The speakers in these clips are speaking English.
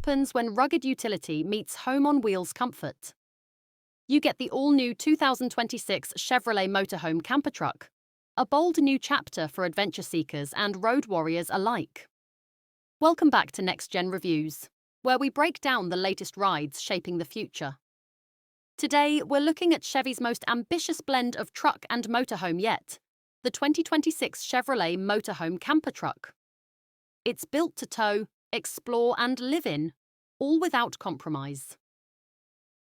happens when rugged utility meets home on wheels comfort. You get the all-new 2026 Chevrolet Motorhome Camper Truck, a bold new chapter for adventure seekers and road warriors alike. Welcome back to Next Gen Reviews, where we break down the latest rides shaping the future. Today, we're looking at Chevy's most ambitious blend of truck and motorhome yet, the 2026 Chevrolet Motorhome Camper Truck. It's built to tow, explore and live in, all without compromise.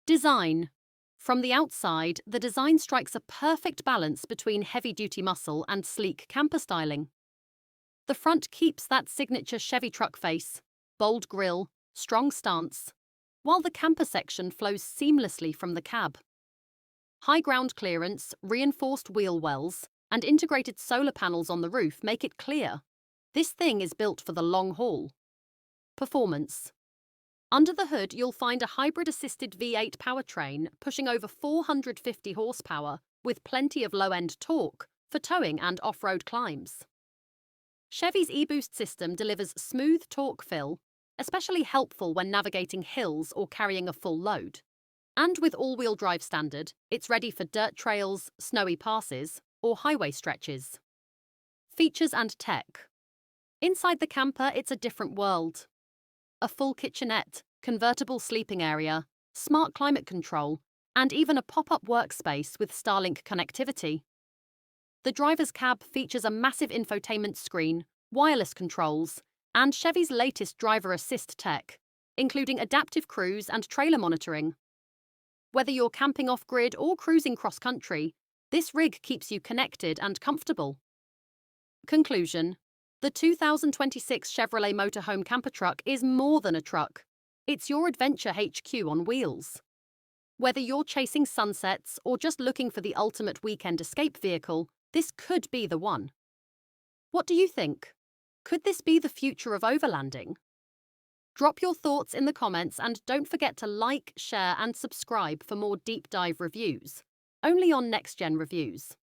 Design. From the outside, the design strikes a perfect balance between heavy-duty muscle and sleek camper styling. The front keeps that signature Chevy truck face, bold grille, strong stance, while the camper section flows seamlessly from the cab. High ground clearance, reinforced wheel wells, and integrated solar panels on the roof make it clear this thing is built for the long haul. Performance. Under the hood, you'll find a hybrid-assisted V8 powertrain pushing over 450 horsepower with plenty of low-end torque for towing and off-road climbs. Chevy's eBoost system delivers smooth torque fill, especially helpful when navigating hills or carrying a full load. And with all-wheel drive standard, it's ready for dirt trails, snowy passes, or highway stretches. Features and tech. Inside the camper, it's a different world. A full kitchenette, convertible sleeping area, smart climate control, and even a pop-up workspace with Starlink connectivity. The driver's cab features a massive infotainment screen, wireless controls, and Chevy's latest driver assist tech, including adaptive cruise and trailer monitoring. Whether you're camping off-grid or cruising cross-country, this rig keeps you connected and comfortable. Conclusion. The 2026 Chevrolet Motorhome Camper Truck is more than a truck. It's your adventure HQ on wheels. Whether you're chasing sunsets or just looking for the ultimate weekend escape vehicle, this could be the one. What do you think? Could this be the future of overlanding? Drop your thoughts in the comments and don't forget to like, share and subscribe for more deep dive reviews, only on Next Gen Reviews.